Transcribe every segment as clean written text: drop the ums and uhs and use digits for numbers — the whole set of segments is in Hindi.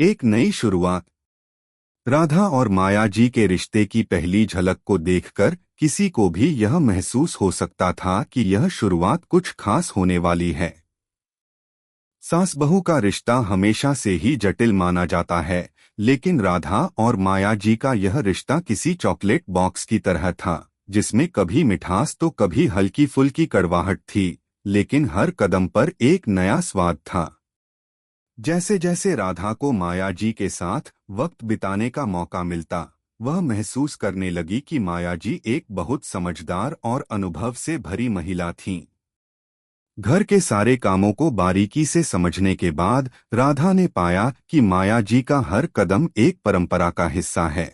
एक नई शुरुआत। राधा और माया जी के रिश्ते की पहली झलक को देखकर किसी को भी यह महसूस हो सकता था कि यह शुरुआत कुछ खास होने वाली है। सास बहू का रिश्ता हमेशा से ही जटिल माना जाता है, लेकिन राधा और माया जी का यह रिश्ता किसी चॉकलेट बॉक्स की तरह था, जिसमें कभी मिठास तो कभी हल्की फुल्की कड़वाहट थी, लेकिन हर कदम पर एक नया स्वाद था। जैसे जैसे राधा को माया जी के साथ वक्त बिताने का मौका मिलता, वह महसूस करने लगी कि माया जी एक बहुत समझदार और अनुभव से भरी महिला थीं। घर के सारे कामों को बारीकी से समझने के बाद राधा ने पाया कि माया जी का हर कदम एक परंपरा का हिस्सा है।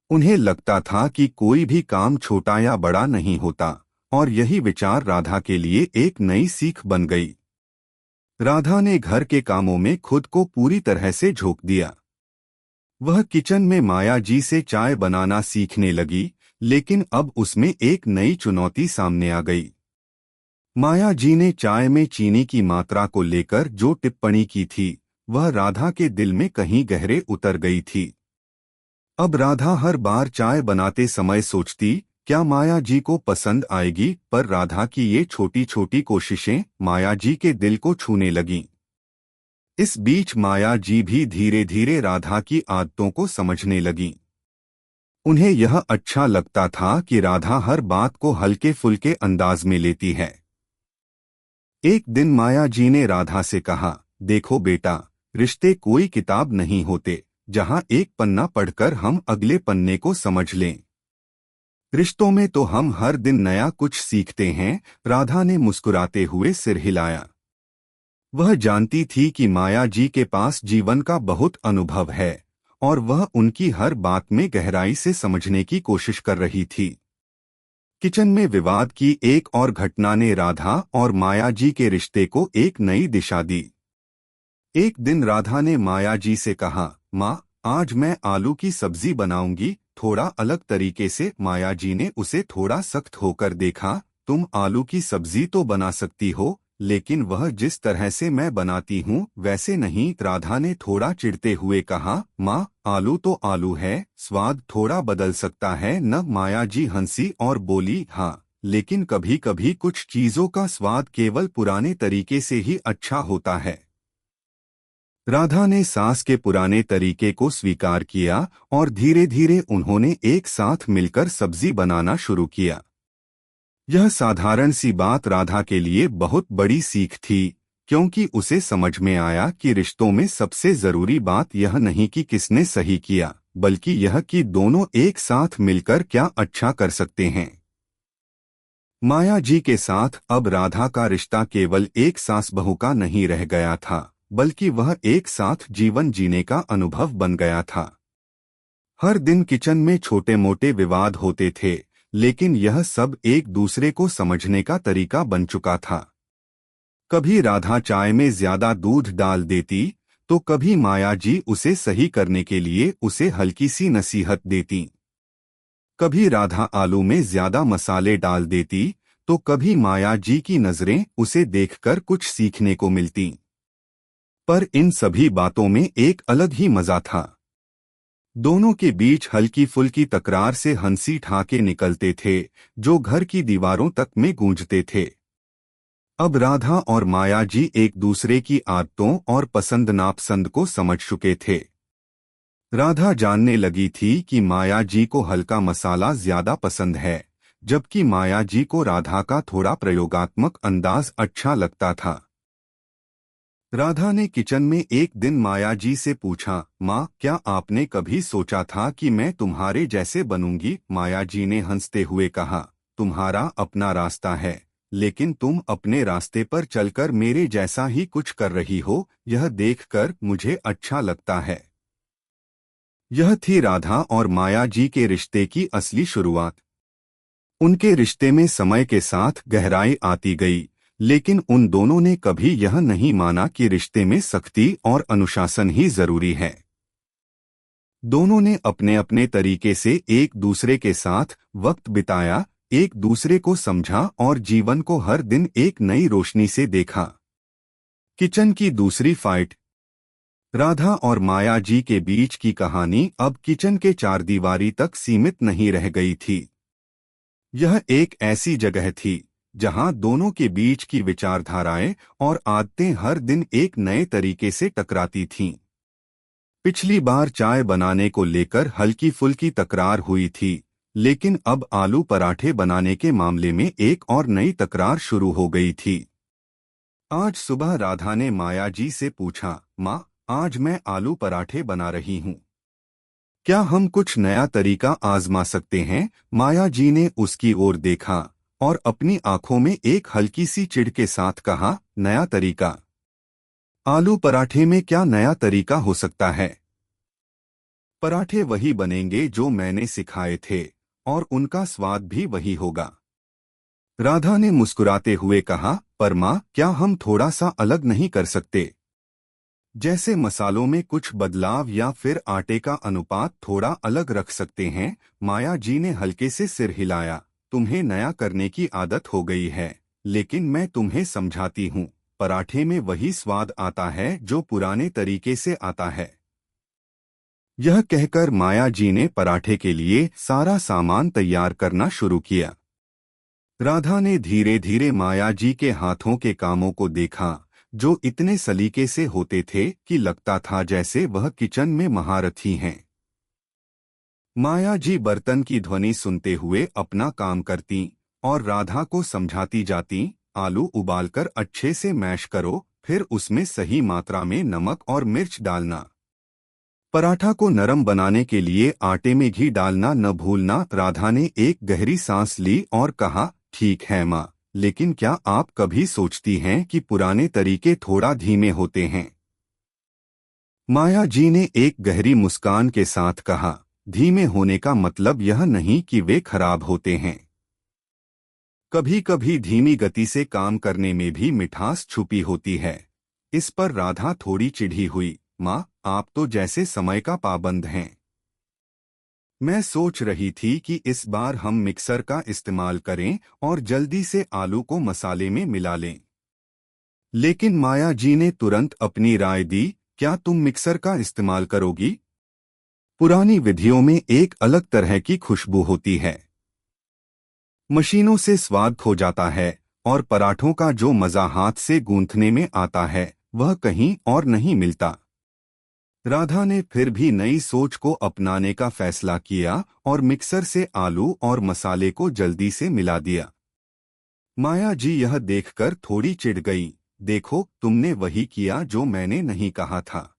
उन्हें लगता था कि कोई भी काम छोटा या बड़ा नहीं होता, और यही विचार राधा के लिए एक नई सीख बन गई। राधा ने घर के कामों में खुद को पूरी तरह से झोंक दिया। वह किचन में माया जी से चाय बनाना सीखने लगी, लेकिन अब उसमें एक नई चुनौती सामने आ गई। माया जी ने चाय में चीनी की मात्रा को लेकर जो टिप्पणी की थी, वह राधा के दिल में कहीं गहरे उतर गई थी। अब राधा हर बार चाय बनाते समय सोचती, क्या माया जी को पसंद आएगी, पर राधा की ये छोटी छोटी कोशिशें माया जी के दिल को छूने लगीं। इस बीच माया जी भी धीरे धीरे राधा की आदतों को समझने लगीं। उन्हें यह अच्छा लगता था कि राधा हर बात को हल्के फुल्के अंदाज में लेती है। एक दिन माया जी ने राधा से कहा, देखो बेटा, रिश्ते कोई किताब नहीं होते जहां एक पन्ना पढ़कर हम अगले पन्ने को समझ लें। रिश्तों में तो हम हर दिन नया कुछ सीखते हैं। राधा ने मुस्कुराते हुए सिर हिलाया। वह जानती थी कि माया जी के पास जीवन का बहुत अनुभव है, और वह उनकी हर बात में गहराई से समझने की कोशिश कर रही थी। किचन में विवाद की एक और घटना ने राधा और माया जी के रिश्ते को एक नई दिशा दी। एक दिन राधा ने माया जी से कहा, माँ, आज मैं आलू की सब्जी बनाऊंगी, थोड़ा अलग तरीके से। माया जी ने उसे थोड़ा सख्त होकर देखा। तुम आलू की सब्जी तो बना सकती हो, लेकिन वह जिस तरह से मैं बनाती हूँ वैसे नहीं। राधा ने थोड़ा चिढ़ते हुए कहा, माँ, आलू तो आलू है, स्वाद थोड़ा बदल सकता है न। माया जी हंसी और बोली, हाँ, लेकिन कभी कभी कुछ चीजों का स्वाद केवल पुराने तरीके से ही अच्छा होता है। राधा ने सास के पुराने तरीके को स्वीकार किया, और धीरे धीरे उन्होंने एक साथ मिलकर सब्जी बनाना शुरू किया। यह साधारण सी बात राधा के लिए बहुत बड़ी सीख थी, क्योंकि उसे समझ में आया कि रिश्तों में सबसे जरूरी बात यह नहीं कि किसने सही किया, बल्कि यह कि दोनों एक साथ मिलकर क्या अच्छा कर सकते हैं। माया जी के साथ अब राधा का रिश्ता केवल एक सास बहू का नहीं रह गया था, बल्कि वह एक साथ जीवन जीने का अनुभव बन गया था। हर दिन किचन में छोटे मोटे विवाद होते थे, लेकिन यह सब एक दूसरे को समझने का तरीका बन चुका था। कभी राधा चाय में ज्यादा दूध डाल देती, तो कभी माया जी उसे सही करने के लिए उसे हल्की सी नसीहत देती। कभी राधा आलू में ज्यादा मसाले डाल देती, तो कभी माया जी की नजरें उसे देखकर कुछ सीखने को मिलती। पर इन सभी बातों में एक अलग ही मजा था। दोनों के बीच हल्की फुल्की तकरार से हंसी ठाके निकलते थे, जो घर की दीवारों तक में गूंजते थे। अब राधा और माया जी एक दूसरे की आदतों और पसंद नापसंद को समझ चुके थे। राधा जानने लगी थी कि माया जी को हल्का मसाला ज्यादा पसंद है, जबकि माया जी को राधा का थोड़ा प्रयोगात्मक अंदाज अच्छा लगता था। राधा ने किचन में एक दिन माया जी से पूछा, माँ, क्या आपने कभी सोचा था कि मैं तुम्हारे जैसे बनूंगी? माया जी ने हंसते हुए कहा, तुम्हारा अपना रास्ता है, लेकिन तुम अपने रास्ते पर चलकर मेरे जैसा ही कुछ कर रही हो, यह देखकर मुझे अच्छा लगता है। यह थी राधा और माया जी के रिश्ते की असली शुरुआत। उनके रिश्ते में समय के साथ गहराई आती गई, लेकिन उन दोनों ने कभी यह नहीं माना कि रिश्ते में सख्ती और अनुशासन ही जरूरी है। दोनों ने अपने अपने तरीके से एक दूसरे के साथ वक्त बिताया, एक दूसरे को समझा और जीवन को हर दिन एक नई रोशनी से देखा। किचन की दूसरी फाइट। राधा और माया जी के बीच की कहानी अब किचन के चारदीवारी तक सीमित नहीं रह गई थी। यह एक ऐसी जगह थी जहां दोनों के बीच की विचारधाराएं और आदतें हर दिन एक नए तरीके से टकराती थीं। पिछली बार चाय बनाने को लेकर हल्की फुल्की तकरार हुई थी, लेकिन अब आलू पराठे बनाने के मामले में एक और नई तकरार शुरू हो गई थी। आज सुबह राधा ने माया जी से पूछा, माँ, आज मैं आलू पराठे बना रही हूँ, क्या हम कुछ नया तरीका आजमा सकते हैं? माया जी ने उसकी ओर देखा और अपनी आंखों में एक हल्की सी चिढ़ के साथ कहा, नया तरीका? आलू पराठे में क्या नया तरीका हो सकता है? पराठे वही बनेंगे जो मैंने सिखाए थे, और उनका स्वाद भी वही होगा। राधा ने मुस्कुराते हुए कहा, पर माँ, क्या हम थोड़ा सा अलग नहीं कर सकते? जैसे मसालों में कुछ बदलाव या फिर आटे का अनुपात थोड़ा अलग रख सकते हैं। माया जी ने हल्के से सिर हिलाया। तुम्हें नया करने की आदत हो गई है, लेकिन मैं तुम्हें समझाती हूँ, पराठे में वही स्वाद आता है जो पुराने तरीके से आता है। यह कहकर माया जी ने पराठे के लिए सारा सामान तैयार करना शुरू किया। राधा ने धीरे धीरे माया जी के हाथों के कामों को देखा, जो इतने सलीके से होते थे कि लगता था जैसे वह किचन में महारथी हैं। माया जी बर्तन की ध्वनि सुनते हुए अपना काम करती और राधा को समझाती जाती, आलू उबालकर अच्छे से मैश करो, फिर उसमें सही मात्रा में नमक और मिर्च डालना। पराठा को नरम बनाने के लिए आटे में घी डालना न भूलना। राधा ने एक गहरी सांस ली और कहा, ठीक है माँ, लेकिन क्या आप कभी सोचती हैं कि पुराने तरीके थोड़ा धीमे होते हैं? माया जी ने एक गहरी मुस्कान के साथ कहा, धीमे होने का मतलब यह नहीं कि वे खराब होते हैं। कभी कभी धीमी गति से काम करने में भी मिठास छुपी होती है। इस पर राधा थोड़ी चिढ़ी हुई। माँ, आप तो जैसे समय का पाबंद हैं। मैं सोच रही थी कि इस बार हम मिक्सर का इस्तेमाल करें और जल्दी से आलू को मसाले में मिला लें। लेकिन माया जी ने तुरंत अपनी राय दी, क्या तुम मिक्सर का इस्तेमाल करोगी? पुरानी विधियों में एक अलग तरह की खुशबू होती है। मशीनों से स्वाद खो जाता है और पराठों का जो मजा हाथ से गूंथने में आता है, वह कहीं और नहीं मिलता। राधा ने फिर भी नई सोच को अपनाने का फैसला किया और मिक्सर से आलू और मसाले को जल्दी से मिला दिया। माया जी यह देखकर थोड़ी चिढ़ गई। देखो, तुमने वही किया जो मैंने नहीं कहा था।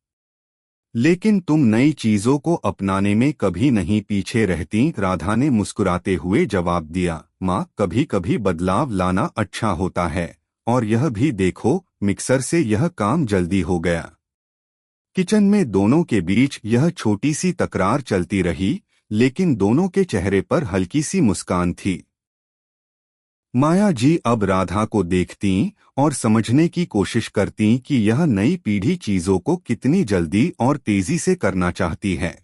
लेकिन तुम नई चीजों को अपनाने में कभी नहीं पीछे रहती। राधा ने मुस्कुराते हुए जवाब दिया, माँ, कभी कभी बदलाव लाना अच्छा होता है, और यह भी देखो, मिक्सर से यह काम जल्दी हो गया। किचन में दोनों के बीच यह छोटी सी तकरार चलती रही, लेकिन दोनों के चेहरे पर हल्की सी मुस्कान थी। माया जी अब राधा को देखती और समझने की कोशिश करती कि यह नई पीढ़ी चीजों को कितनी जल्दी और तेजी से करना चाहती है।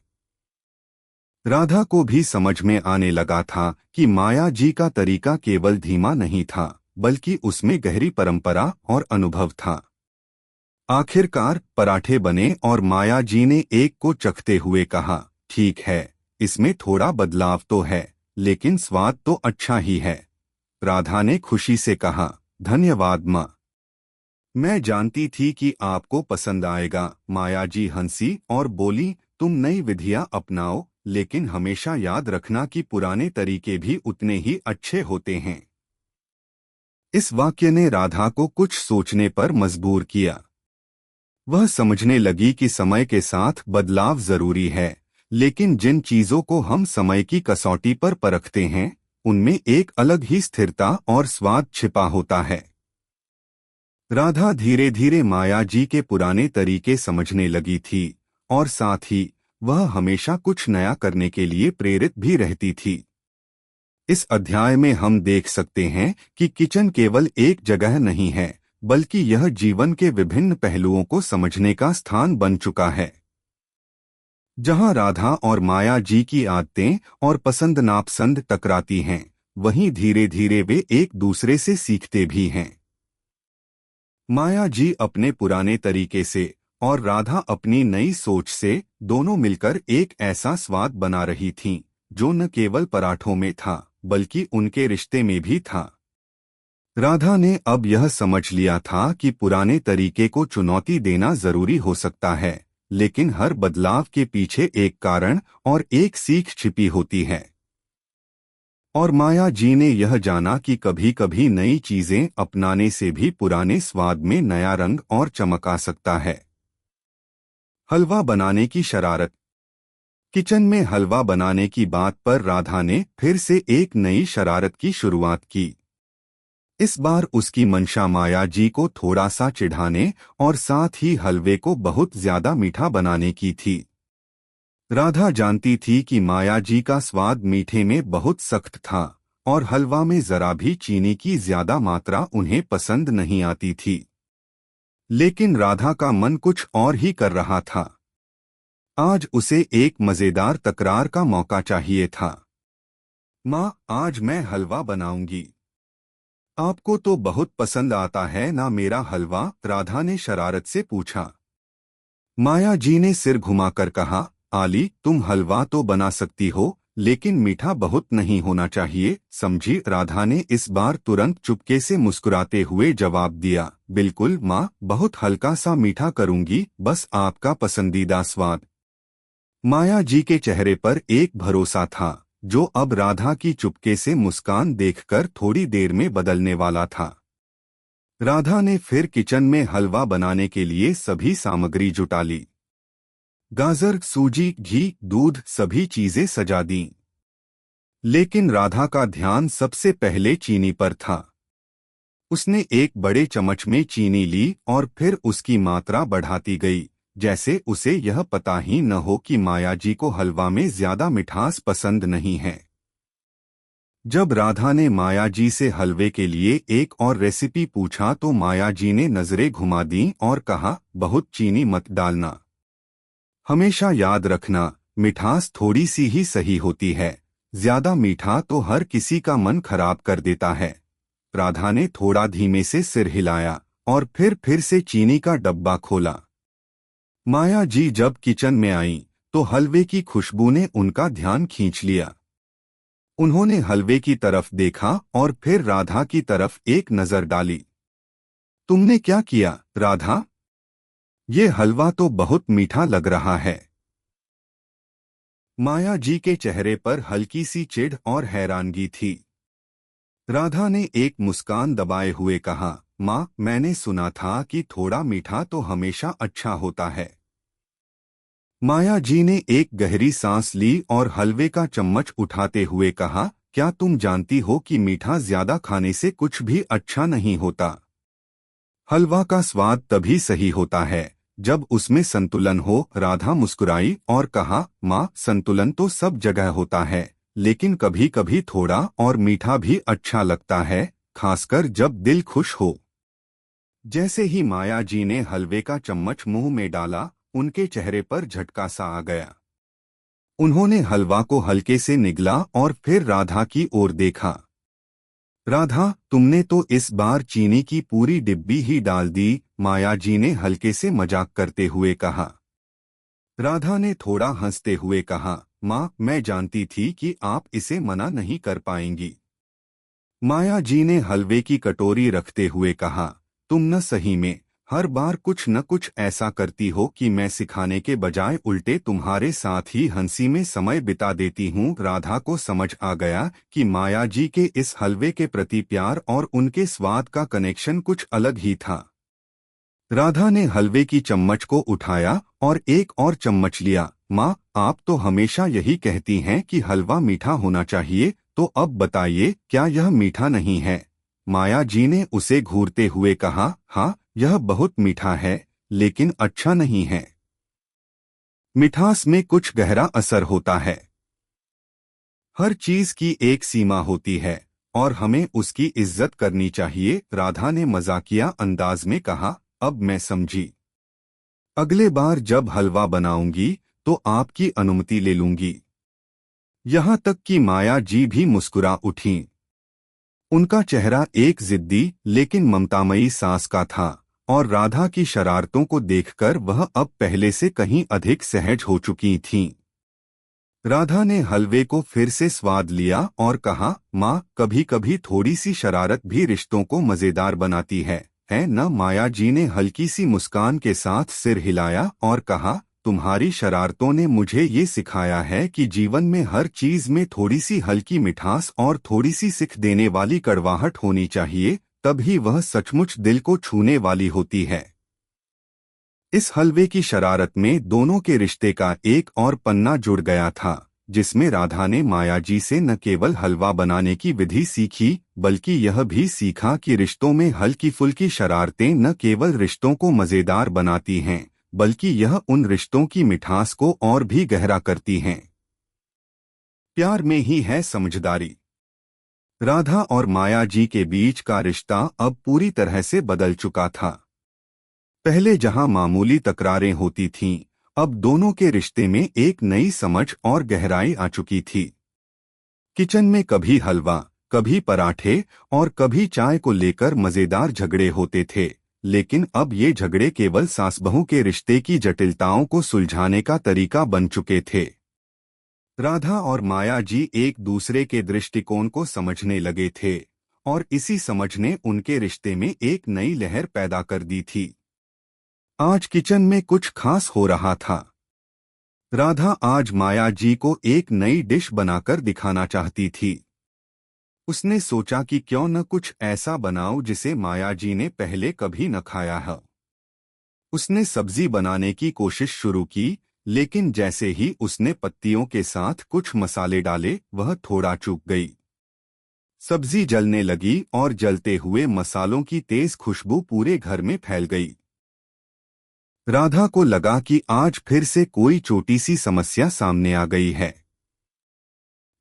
राधा को भी समझ में आने लगा था कि माया जी का तरीका केवल धीमा नहीं था, बल्कि उसमें गहरी परंपरा और अनुभव था। आखिरकार पराठे बने और माया जी ने एक को चखते हुए कहा, ठीक है, इसमें थोड़ा बदलाव तो है, लेकिन स्वाद तो अच्छा ही है। राधा ने खुशी से कहा, धन्यवाद माँ, मैं जानती थी कि आपको पसंद आएगा। माया जी हंसी और बोली, तुम नई विधियां अपनाओ, लेकिन हमेशा याद रखना कि पुराने तरीके भी उतने ही अच्छे होते हैं। इस वाक्य ने राधा को कुछ सोचने पर मजबूर किया। वह समझने लगी कि समय के साथ बदलाव जरूरी है, लेकिन जिन चीजों को हम समय की कसौटी पर परखते हैं, उनमें एक अलग ही स्थिरता और स्वाद छिपा होता है। राधा धीरे धीरे माया जी के पुराने तरीके समझने लगी थी, और साथ ही वह हमेशा कुछ नया करने के लिए प्रेरित भी रहती थी। इस अध्याय में हम देख सकते हैं कि किचन केवल एक जगह नहीं है, बल्कि यह जीवन के विभिन्न पहलुओं को समझने का स्थान बन चुका है। जहां राधा और माया जी की आदतें और पसंद नापसंद टकराती हैं, वहीं धीरे धीरे वे एक दूसरे से सीखते भी हैं। माया जी अपने पुराने तरीके से और राधा अपनी नई सोच से दोनों मिलकर एक ऐसा स्वाद बना रही थीं, जो न केवल पराठों में था बल्कि उनके रिश्ते में भी था। राधा ने अब यह समझ लिया था कि पुराने तरीके को चुनौती देना जरूरी हो सकता है, लेकिन हर बदलाव के पीछे एक कारण और एक सीख छिपी होती है। और माया जी ने यह जाना कि कभी कभी नई चीजें अपनाने से भी पुराने स्वाद में नया रंग और चमक आ सकता है। हलवा बनाने की शरारत। किचन में हलवा बनाने की बात पर राधा ने फिर से एक नई शरारत की शुरुआत की। इस बार उसकी मंशा माया जी को थोड़ा सा चिढ़ाने और साथ ही हलवे को बहुत ज्यादा मीठा बनाने की थी। राधा जानती थी कि माया जी का स्वाद मीठे में बहुत सख्त था और हलवा में जरा भी चीनी की ज्यादा मात्रा उन्हें पसंद नहीं आती थी। लेकिन राधा का मन कुछ और ही कर रहा था। आज उसे एक मजेदार तकरार का मौका चाहिए था। माँ, आज मैं हलवा बनाऊंगी। आपको तो बहुत पसंद आता है ना मेरा हलवा? राधा ने शरारत से पूछा। माया जी ने सिर घुमाकर कहा, आली, तुम हलवा तो बना सकती हो, लेकिन मीठा बहुत नहीं होना चाहिए, समझी? राधा ने इस बार तुरंत चुपके से मुस्कुराते हुए जवाब दिया, बिल्कुल माँ, बहुत हल्का सा मीठा करूंगी, बस आपका पसंदीदा स्वाद। माया जी के चेहरे पर एक भरोसा था, जो अब राधा की चुपके से मुस्कान देखकर थोड़ी देर में बदलने वाला था। राधा ने फिर किचन में हलवा बनाने के लिए सभी सामग्री जुटा ली। गाजर, सूजी, घी, दूध, सभी चीजें सजा दीं। लेकिन राधा का ध्यान सबसे पहले चीनी पर था। उसने एक बड़े चम्मच में चीनी ली और फिर उसकी मात्रा बढ़ाती गई, जैसे उसे यह पता ही न हो कि माया जी को हलवा में ज्यादा मिठास पसंद नहीं है। जब राधा ने माया जी से हलवे के लिए एक और रेसिपी पूछा तो माया जी ने नजरें घुमा दीं और कहा, बहुत चीनी मत डालना। हमेशा याद रखना, मिठास थोड़ी सी ही सही होती है, ज्यादा मीठा तो हर किसी का मन खराब कर देता है। राधा ने थोड़ा धीमे से सिर हिलाया और फिर से चीनी का डब्बा खोला। माया जी जब किचन में आईं, तो हलवे की खुशबू ने उनका ध्यान खींच लिया। उन्होंने हलवे की तरफ देखा और फिर राधा की तरफ एक नजर डाली। तुमने क्या किया, राधा? ये हलवा तो बहुत मीठा लग रहा है। माया जी के चेहरे पर हल्की सी चिढ़ और हैरानगी थी। राधा ने एक मुस्कान दबाए हुए कहा, माँ, मैंने सुना था कि थोड़ा मीठा तो हमेशा अच्छा होता है। माया जी ने एक गहरी सांस ली और हलवे का चम्मच उठाते हुए कहा, क्या तुम जानती हो कि मीठा ज्यादा खाने से कुछ भी अच्छा नहीं होता? हलवा का स्वाद तभी सही होता है जब उसमें संतुलन हो। राधा मुस्कुराई और कहा, माँ, संतुलन तो सब जगह होता है, लेकिन कभी कभी थोड़ा और मीठा भी अच्छा लगता है, खासकर जब दिल खुश हो। जैसे ही माया जी ने हलवे का चम्मच मुंह में डाला, उनके चेहरे पर झटका सा आ गया। उन्होंने हलवा को हल्के से निगला और फिर राधा की ओर देखा। राधा, तुमने तो इस बार चीनी की पूरी डिब्बी ही डाल दी, माया जी ने हल्के से मजाक करते हुए कहा। राधा ने थोड़ा हंसते हुए कहा, माँ, मैं जानती थी कि आप इसे मना नहीं कर पाएंगी। माया जी ने हलवे की कटोरी रखते हुए कहा, तुम न सही में हर बार कुछ न कुछ ऐसा करती हो कि मैं सिखाने के बजाय उल्टे तुम्हारे साथ ही हंसी में समय बिता देती हूँ। राधा को समझ आ गया कि माया जी के इस हलवे के प्रति प्यार और उनके स्वाद का कनेक्शन कुछ अलग ही था। राधा ने हलवे की चम्मच को उठाया और एक और चम्मच लिया। माँ, आप तो हमेशा यही कहती हैं कि हलवा मीठा होना चाहिए, तो अब बताइए, क्या यह मीठा नहीं है? माया जी ने उसे घूरते हुए कहा, हाँ, यह बहुत मीठा है, लेकिन अच्छा नहीं है। मिठास में कुछ गहरा असर होता है। हर चीज की एक सीमा होती है और हमें उसकी इज्जत करनी चाहिए। राधा ने मजाकिया अंदाज में कहा, अब मैं समझी। अगले बार जब हलवा बनाऊंगी तो आपकी अनुमति ले लूंगी। यहाँ तक कि माया जी भी मुस्कुरा उठीं। उनका चेहरा एक जिद्दी लेकिन ममतामयी सास का था और राधा की शरारतों को देखकर वह अब पहले से कहीं अधिक सहज हो चुकी थीं। राधा ने हलवे को फिर से स्वाद लिया और कहा, माँ, कभी कभी थोड़ी सी शरारत भी रिश्तों को मजेदार बनाती है न? माया जी ने हल्की सी मुस्कान के साथ सिर हिलाया और कहा, तुम्हारी शरारतों ने मुझे ये सिखाया है कि जीवन में हर चीज में थोड़ी सी हल्की मिठास और थोड़ी सी सिख देने वाली कड़वाहट होनी चाहिए, तभी वह सचमुच दिल को छूने वाली होती है। इस हलवे की शरारत में दोनों के रिश्ते का एक और पन्ना जुड़ गया था, जिसमें राधा ने माया जी से न केवल हलवा बनाने की विधि सीखी, बल्कि यह भी सीखा कि रिश्तों में हल्की फुल्की शरारतें न केवल रिश्तों को मजेदार बनाती हैं, बल्कि यह उन रिश्तों की मिठास को और भी गहरा करती हैं। प्यार में ही है समझदारी। राधा और माया जी के बीच का रिश्ता अब पूरी तरह से बदल चुका था। पहले जहां मामूली तकरारें होती थीं, अब दोनों के रिश्ते में एक नई समझ और गहराई आ चुकी थी। किचन में कभी हलवा, कभी पराठे और कभी चाय को लेकर मजेदार झगड़े होते थे, लेकिन अब ये झगड़े केवल सास बहू के रिश्ते की जटिलताओं को सुलझाने का तरीका बन चुके थे। राधा और माया जी एक दूसरे के दृष्टिकोण को समझने लगे थे, और इसी समझ ने उनके रिश्ते में एक नई लहर पैदा कर दी थी। आज किचन में कुछ खास हो रहा था। राधा आज माया जी को एक नई डिश बनाकर दिखाना चाहती थी। उसने सोचा कि क्यों न कुछ ऐसा बनाऊं जिसे माया जी ने पहले कभी न खाया है। उसने सब्जी बनाने की कोशिश शुरू की, लेकिन जैसे ही उसने पत्तियों के साथ कुछ मसाले डाले, वह थोड़ा चूक गई। सब्जी जलने लगी और जलते हुए मसालों की तेज खुशबू पूरे घर में फैल गई। राधा को लगा कि आज फिर से कोई छोटी सी समस्या सामने आ गई है।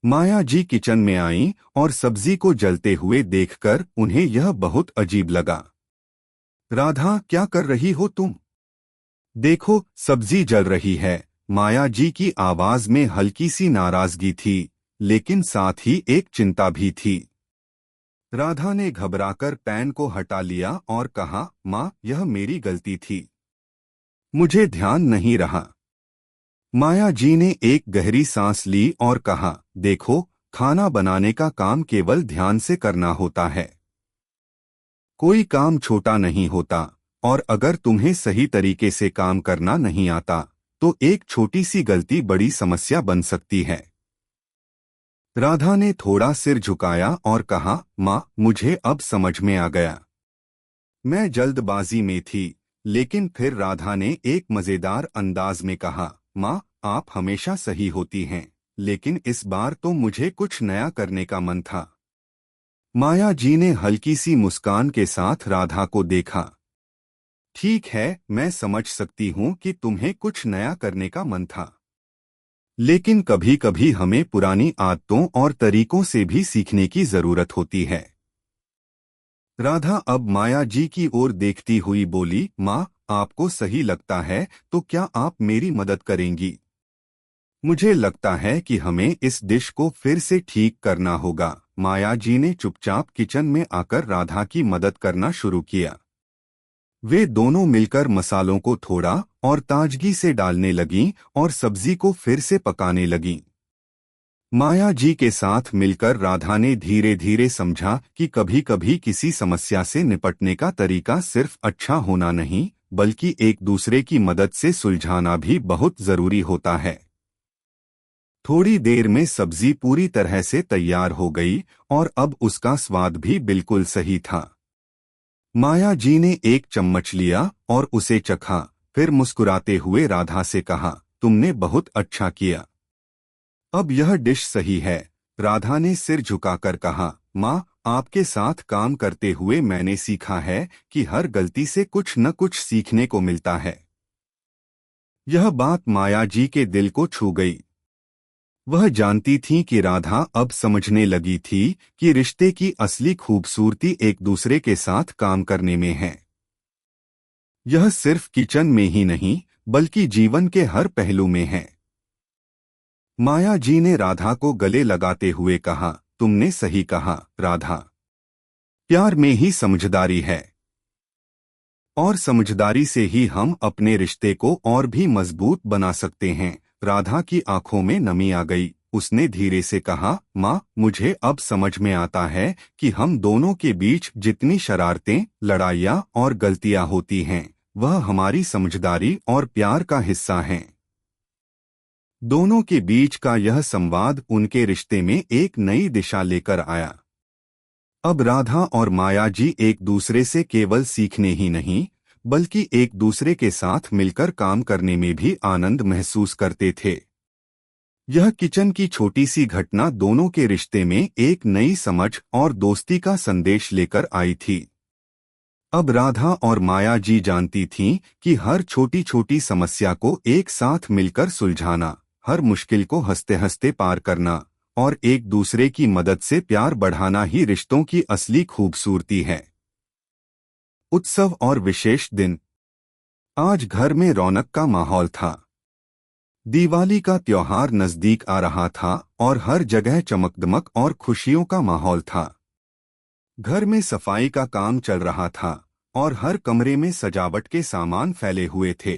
माया जी किचन में आईं और सब्जी को जलते हुए देखकर उन्हें यह बहुत अजीब लगा। राधा, क्या कर रही हो तुम? देखो, सब्जी जल रही है। माया जी की आवाज में हल्की सी नाराजगी थी, लेकिन साथ ही एक चिंता भी थी। राधा ने घबराकर पैन को हटा लिया और कहा, माँ, यह मेरी गलती थी, मुझे ध्यान नहीं रहा। माया जी ने एक गहरी सांस ली और कहा, देखो, खाना बनाने का काम केवल ध्यान से करना होता है। कोई काम छोटा नहीं होता, और अगर तुम्हें सही तरीके से काम करना नहीं आता, तो एक छोटी सी गलती बड़ी समस्या बन सकती है। राधा ने थोड़ा सिर झुकाया और कहा, माँ, मुझे अब समझ में आ गया। मैं जल्दबाजी में थी। लेकिन फिर राधा ने एक मजेदार अंदाज में कहा, माँ, आप हमेशा सही होती हैं, लेकिन इस बार तो मुझे कुछ नया करने का मन था। माया जी ने हल्की सी मुस्कान के साथ राधा को देखा। ठीक है, मैं समझ सकती हूँ कि तुम्हें कुछ नया करने का मन था, लेकिन कभी कभी हमें पुरानी आदतों और तरीकों से भी सीखने की जरूरत होती है। राधा अब माया जी की ओर देखती हुई बोली, माँ, आपको सही लगता है तो क्या आप मेरी मदद करेंगी? मुझे लगता है कि हमें इस डिश को फिर से ठीक करना होगा। माया जी ने चुपचाप किचन में आकर राधा की मदद करना शुरू किया। वे दोनों मिलकर मसालों को थोड़ा और ताजगी से डालने लगीं और सब्जी को फिर से पकाने लगीं। माया जी के साथ मिलकर राधा ने धीरे धीरे समझा कि कभी कभी किसी समस्या से निपटने का तरीका सिर्फ अच्छा होना नहीं, बल्कि एक दूसरे की मदद से सुलझाना भी बहुत जरूरी होता है। थोड़ी देर में सब्जी पूरी तरह से तैयार हो गई और अब उसका स्वाद भी बिल्कुल सही था। माया जी ने एक चम्मच लिया और उसे चखा, फिर मुस्कुराते हुए राधा से कहा, तुमने बहुत अच्छा किया। अब यह डिश सही है। राधा ने सिर झुकाकर कहा, माँ, आपके साथ काम करते हुए मैंने सीखा है कि हर गलती से कुछ न कुछ सीखने को मिलता है। यह बात माया जी के दिल को छू गई। वह जानती थीं कि राधा अब समझने लगी थी कि रिश्ते की असली खूबसूरती एक दूसरे के साथ काम करने में है। यह सिर्फ किचन में ही नहीं, बल्कि जीवन के हर पहलू में है। माया जी ने राधा को गले लगाते हुए कहा, तुमने सही कहा, राधा। प्यार में ही समझदारी है। और समझदारी से ही हम अपने रिश्ते को और भी मजबूत बना सकते हैं। राधा की आंखों में नमी आ गई। उसने धीरे से कहा, माँ, मुझे अब समझ में आता है कि हम दोनों के बीच जितनी शरारतें, लड़ाइयाँ और गलतियाँ होती हैं, वह हमारी समझदारी और प्यार का हिस्सा हैं। दोनों के बीच का यह संवाद उनके रिश्ते में एक नई दिशा लेकर आया। अब राधा और माया जी एक दूसरे से केवल सीखने ही नहीं, बल्कि एक दूसरे के साथ मिलकर काम करने में भी आनंद महसूस करते थे। यह किचन की छोटी सी घटना दोनों के रिश्ते में एक नई समझ और दोस्ती का संदेश लेकर आई थी। अब राधा और माया जी जानती थीं कि हर छोटी छोटी समस्या को एक साथ मिलकर सुलझाना, हर मुश्किल को हंसते हंसते पार करना और एक दूसरे की मदद से प्यार बढ़ाना ही रिश्तों की असली खूबसूरती है। उत्सव और विशेष दिन। आज घर में रौनक का माहौल था। दिवाली का त्योहार नजदीक आ रहा था और हर जगह चमकदमक और खुशियों का माहौल था। घर में सफाई का काम चल रहा था और हर कमरे में सजावट के सामान फैले हुए थे।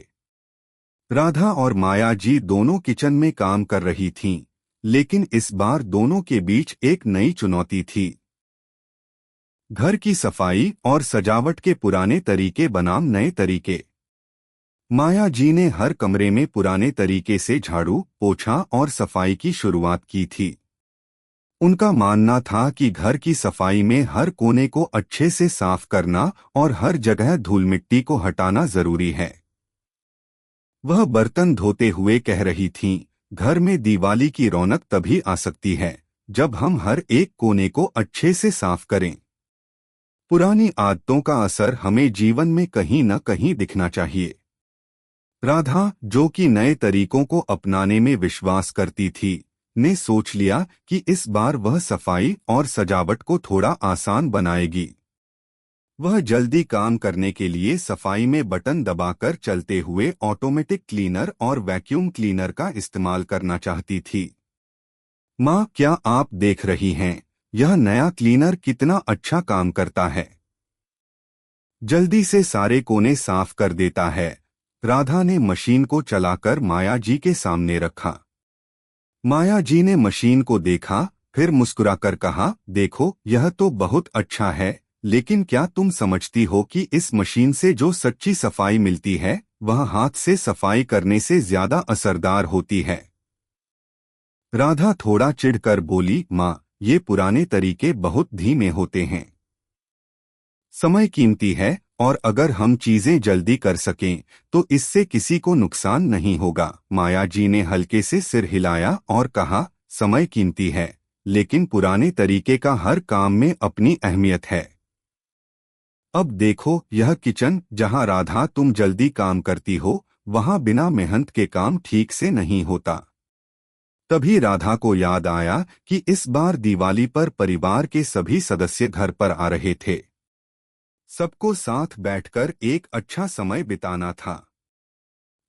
राधा और माया जी दोनों किचन में काम कर रही थीं, लेकिन इस बार दोनों के बीच एक नई चुनौती थी। घर की सफाई और सजावट के पुराने तरीके बनाम नए तरीके। माया जी ने हर कमरे में पुराने तरीके से झाड़ू, पोछा और सफाई की शुरुआत की थी। उनका मानना था कि घर की सफाई में हर कोने को अच्छे से साफ करना और हर जगह धूल मिट्टी को हटाना जरूरी है। वह बर्तन धोते हुए कह रही थीं, घर में दिवाली की रौनक तभी आ सकती है जब हम हर एक कोने को अच्छे से साफ करें। पुरानी आदतों का असर हमें जीवन में कहीं न कहीं दिखना चाहिए। राधा, जो कि नए तरीकों को अपनाने में विश्वास करती थी, ने सोच लिया कि इस बार वह सफाई और सजावट को थोड़ा आसान बनाएगी। वह जल्दी काम करने के लिए सफाई में बटन दबाकर चलते हुए ऑटोमेटिक क्लीनर और वैक्यूम क्लीनर का इस्तेमाल करना चाहती थी। माँ, क्या आप देख रही हैं, यह नया क्लीनर कितना अच्छा काम करता है। जल्दी से सारे कोने साफ कर देता है। राधा ने मशीन को चलाकर माया जी के सामने रखा। माया जी ने मशीन को देखा, फिर मुस्कुराकर कहा, देखो, यह तो बहुत अच्छा है, लेकिन क्या तुम समझती हो कि इस मशीन से जो सच्ची सफाई मिलती है, वह हाथ से सफाई करने से ज्यादा असरदार होती है। राधा थोड़ा चिढ़कर बोली, माँ, ये पुराने तरीके बहुत धीमे होते हैं। समय कीमती है और अगर हम चीजें जल्दी कर सकें तो इससे किसी को नुकसान नहीं होगा। माया जी ने हल्के से सिर हिलाया और कहा, समय कीमती है, लेकिन पुराने तरीके का हर काम में अपनी अहमियत है। अब देखो, यह किचन, जहां राधा तुम जल्दी काम करती हो, वहां बिना मेहनत के काम ठीक से नहीं होता। तभी राधा को याद आया कि इस बार दिवाली पर परिवार के सभी सदस्य घर पर आ रहे थे। सबको साथ बैठकर एक अच्छा समय बिताना था।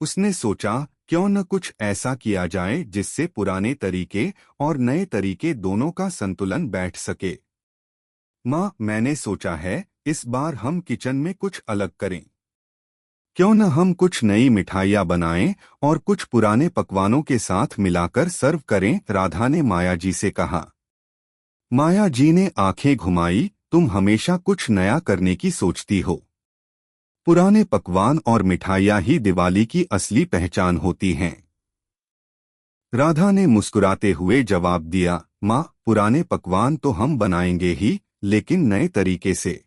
उसने सोचा, क्यों न कुछ ऐसा किया जाए जिससे पुराने तरीके और नए तरीके दोनों का संतुलन बैठ सके। माँ, मैंने सोचा है, इस बार हम किचन में कुछ अलग करें। क्यों न हम कुछ नई मिठाइयाँ बनाएं और कुछ पुराने पकवानों के साथ मिलाकर सर्व करें, राधा ने माया जी से कहा। माया जी ने आंखें घुमाई, तुम हमेशा कुछ नया करने की सोचती हो। पुराने पकवान और मिठाइयाँ ही दिवाली की असली पहचान होती हैं। राधा ने मुस्कुराते हुए जवाब दिया, माँ, पुराने पकवान तो हम बनाएंगे ही, लेकिन नए तरीके से।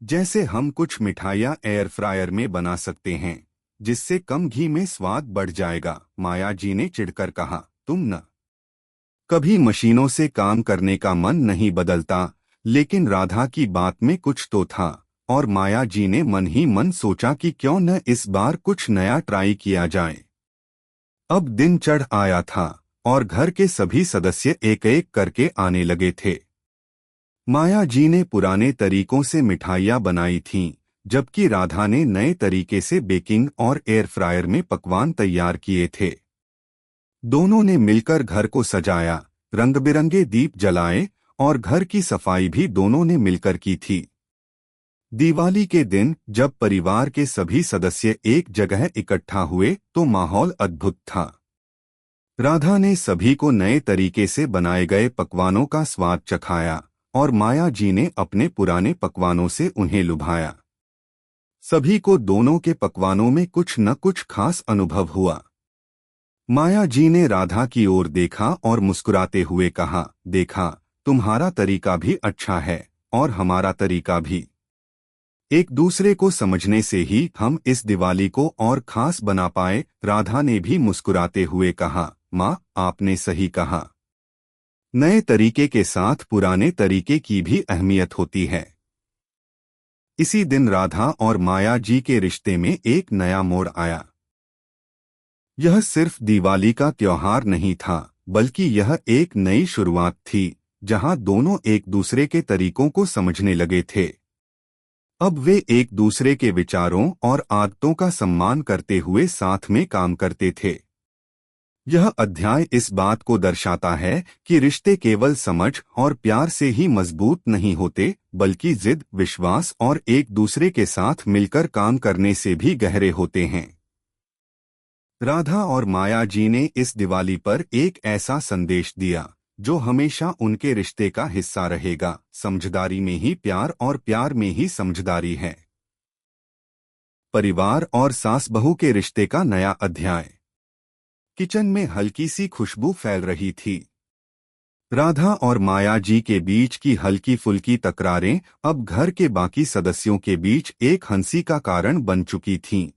जैसे हम कुछ मिठाइयाँ एयर फ्रायर में बना सकते हैं, जिससे कम घी में स्वाद बढ़ जाएगा। माया जी ने चिढ़कर कहा, तुम न कभी मशीनों से काम करने का मन नहीं बदलता। लेकिन राधा की बात में कुछ तो था और माया जी ने मन ही मन सोचा कि क्यों न इस बार कुछ नया ट्राई किया जाए। अब दिन चढ़ आया था और घर के सभी सदस्य एक एक करके आने लगे थे। माया जी ने पुराने तरीकों से मिठाइयाँ बनाई थीं, जबकि राधा ने नए तरीके से बेकिंग और एयर फ्रायर में पकवान तैयार किए थे। दोनों ने मिलकर घर को सजाया, रंग बिरंगे दीप जलाए और घर की सफाई भी दोनों ने मिलकर की थी। दिवाली के दिन जब परिवार के सभी सदस्य एक जगह इकट्ठा हुए तो माहौल अद्भुत था। राधा ने सभी को नए तरीके से बनाए गए पकवानों का स्वाद चखाया और माया जी ने अपने पुराने पकवानों से उन्हें लुभाया। सभी को दोनों के पकवानों में कुछ न कुछ खास अनुभव हुआ। माया जी ने राधा की ओर देखा और मुस्कुराते हुए कहा, देखा, तुम्हारा तरीका भी अच्छा है और हमारा तरीका भी। एक दूसरे को समझने से ही हम इस दिवाली को और खास बना पाए। राधा ने भी मुस्कुराते हुए कहा, माँ, आपने सही कहा। नए तरीके के साथ पुराने तरीके की भी अहमियत होती है। इसी दिन राधा और माया जी के रिश्ते में एक नया मोड़ आया। यह सिर्फ दिवाली का त्योहार नहीं था, बल्कि यह एक नई शुरुआत थी, जहां दोनों एक दूसरे के तरीकों को समझने लगे थे। अब वे एक दूसरे के विचारों और आदतों का सम्मान करते हुए साथ में काम करते थे। यह अध्याय इस बात को दर्शाता है कि रिश्ते केवल समझ और प्यार से ही मजबूत नहीं होते, बल्कि जिद, विश्वास और एक दूसरे के साथ मिलकर काम करने से भी गहरे होते हैं। राधा और माया जी ने इस दिवाली पर एक ऐसा संदेश दिया जो हमेशा उनके रिश्ते का हिस्सा रहेगा। समझदारी में ही प्यार और प्यार में ही समझदारी है। परिवार और सास बहू के रिश्ते का नया अध्याय। किचन में हल्की सी खुशबू फैल रही थी। राधा और माया जी के बीच की हल्की फुल्की तकरारें अब घर के बाकी सदस्यों के बीच एक हंसी का कारण बन चुकी थीं।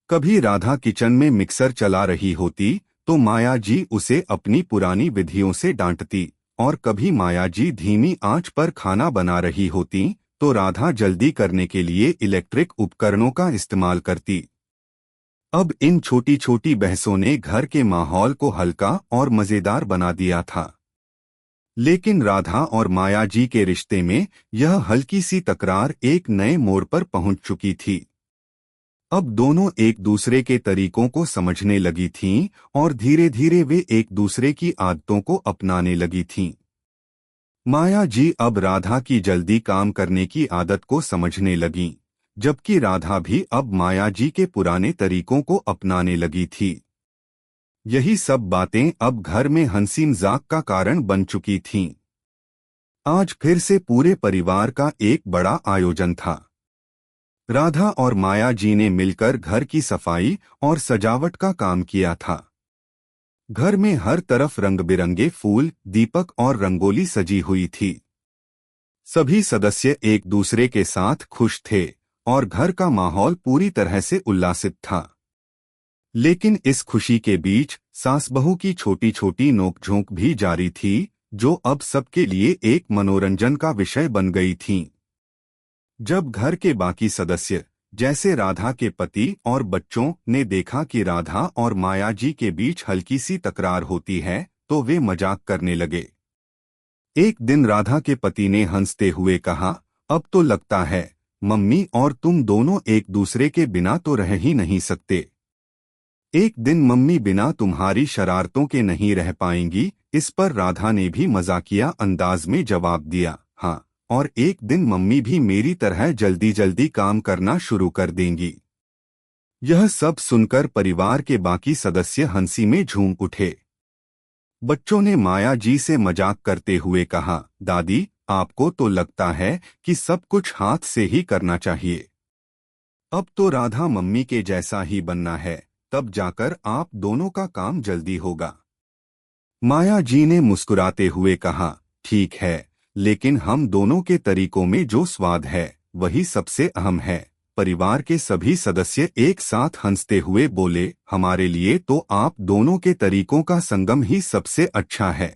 कभी राधा किचन में मिक्सर चला रही होती तो माया जी उसे अपनी पुरानी विधियों से डांटती, और कभी माया जी धीमी आंच पर खाना बना रही होती तो राधा जल्दी करने के लिए इलेक्ट्रिक उपकरणों का इस्तेमाल करती। अब इन छोटी छोटी बहसों ने घर के माहौल को हल्का और मजेदार बना दिया था। लेकिन राधा और माया जी के रिश्ते में यह हल्की सी तकरार एक नए मोड़ पर पहुंच चुकी थी। अब दोनों एक दूसरे के तरीकों को समझने लगी थीं और धीरे धीरे वे एक दूसरे की आदतों को अपनाने लगी थीं। माया जी अब राधा की जल्दी काम करने की आदत को समझने लगीं, जबकि राधा भी अब माया जी के पुराने तरीकों को अपनाने लगी थी। यही सब बातें अब घर में हंसी मजाक का कारण बन चुकी थीं। आज फिर से पूरे परिवार का एक बड़ा आयोजन था। राधा और माया जी ने मिलकर घर की सफाई और सजावट का काम किया था। घर में हर तरफ रंग बिरंगे फूल, दीपक और रंगोली सजी हुई थी। सभी सदस्य एक दूसरे के साथ खुश थे और घर का माहौल पूरी तरह से उल्लासित था। लेकिन इस खुशी के बीच सास बहू की छोटी छोटी नोकझोंक भी जारी थी, जो अब सबके लिए एक मनोरंजन का विषय बन गई थीं। जब घर के बाकी सदस्य, जैसे राधा के पति और बच्चों, ने देखा कि राधा और माया जी के बीच हल्की सी तकरार होती है तो वे मजाक करने लगे। एक दिन राधा के पति ने हंसते हुए कहा, अब तो लगता है मम्मी और तुम दोनों एक दूसरे के बिना तो रह ही नहीं सकते। एक दिन मम्मी बिना तुम्हारी शरारतों के नहीं रह पाएंगी। इस पर राधा ने भी मजाकिया अंदाज में जवाब दिया, हाँ, और एक दिन मम्मी भी मेरी तरह जल्दी जल्दी काम करना शुरू कर देंगी। यह सब सुनकर परिवार के बाकी सदस्य हंसी में झूम उठे। बच्चों ने माया जी से मजाक करते हुए कहा, दादी, आपको तो लगता है कि सब कुछ हाथ से ही करना चाहिए। अब तो राधा मम्मी के जैसा ही बनना है, तब जाकर आप दोनों का काम जल्दी होगा। माया जी ने मुस्कुराते हुए कहा, ठीक है, लेकिन हम दोनों के तरीकों में जो स्वाद है वही सबसे अहम है। परिवार के सभी सदस्य एक साथ हंसते हुए बोले, हमारे लिए तो आप दोनों के तरीकों का संगम ही सबसे अच्छा है।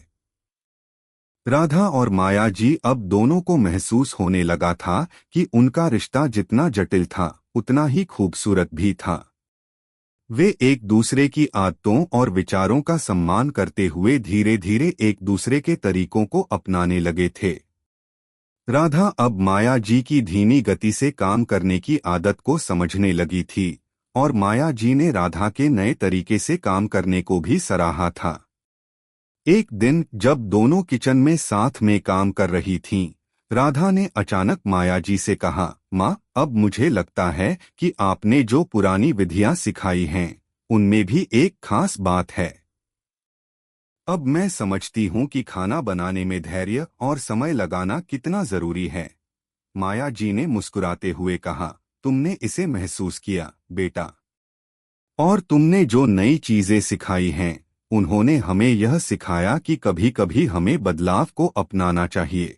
राधा और माया जी अब दोनों को महसूस होने लगा था कि उनका रिश्ता जितना जटिल था उतना ही खूबसूरत भी था। वे एक दूसरे की आदतों और विचारों का सम्मान करते हुए धीरे धीरे एक दूसरे के तरीकों को अपनाने लगे थे। राधा अब माया जी की धीमी गति से काम करने की आदत को समझने लगी थी और माया जी ने राधा के नए तरीके से काम करने को भी सराहा था। एक दिन जब दोनों किचन में साथ में काम कर रही थीं, राधा ने अचानक माया जी से कहा, माँ, अब मुझे लगता है कि आपने जो पुरानी विधियां सिखाई हैं उनमें भी एक खास बात है। अब मैं समझती हूँ कि खाना बनाने में धैर्य और समय लगाना कितना जरूरी है। माया जी ने मुस्कुराते हुए कहा, तुमने इसे महसूस किया बेटा, और तुमने जो नई चीजें सिखाई हैं उन्होंने हमें यह सिखाया कि कभी कभी हमें बदलाव को अपनाना चाहिए।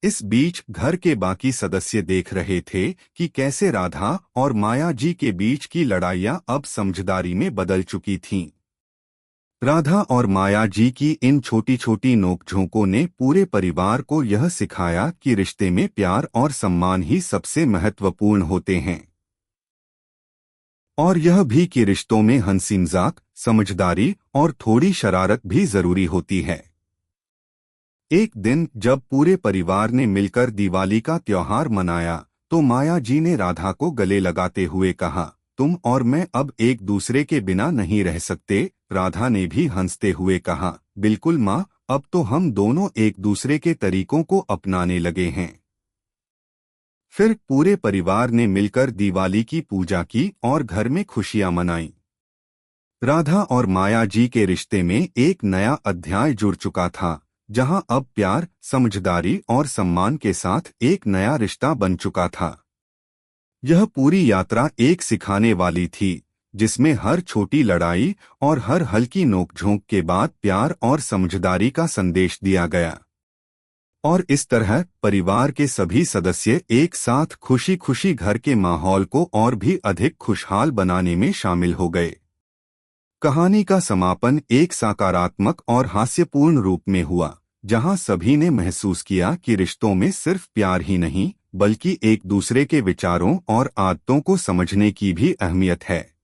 इस बीच घर के बाकी सदस्य देख रहे थे कि कैसे राधा और माया जी के बीच की लड़ाइयां अब समझदारी में बदल चुकी थीं। राधा और माया जी की इन छोटी छोटी नोकझोंकों ने पूरे परिवार को यह सिखाया कि रिश्ते में प्यार और सम्मान ही सबसे महत्वपूर्ण होते हैं, और यह भी कि रिश्तों में हंसी मजाक, समझदारी और थोड़ी शरारत भी जरूरी होती है। एक दिन जब पूरे परिवार ने मिलकर दिवाली का त्योहार मनाया तो माया जी ने राधा को गले लगाते हुए कहा, तुम और मैं अब एक दूसरे के बिना नहीं रह सकते। राधा ने भी हंसते हुए कहा, बिल्कुल माँ, अब तो हम दोनों एक दूसरे के तरीकों को अपनाने लगे हैं। फिर पूरे परिवार ने मिलकर दिवाली की पूजा की और घर में खुशियां मनाई। राधा और माया जी के रिश्ते में एक नया अध्याय जुड़ चुका था, जहां अब प्यार, समझदारी और सम्मान के साथ एक नया रिश्ता बन चुका था। यह पूरी यात्रा एक सिखाने वाली थी, जिसमें हर छोटी लड़ाई और हर हल्की नोकझोंक के बाद प्यार और समझदारी का संदेश दिया गया। और इस तरह परिवार के सभी सदस्य एक साथ खुशी खुशी घर के माहौल को और भी अधिक खुशहाल बनाने में शामिल हो गए। कहानी का समापन एक सकारात्मक और हास्यपूर्ण रूप में हुआ, जहां सभी ने महसूस किया कि रिश्तों में सिर्फ प्यार ही नहीं बल्कि एक दूसरे के विचारों और आदतों को समझने की भी अहमियत है।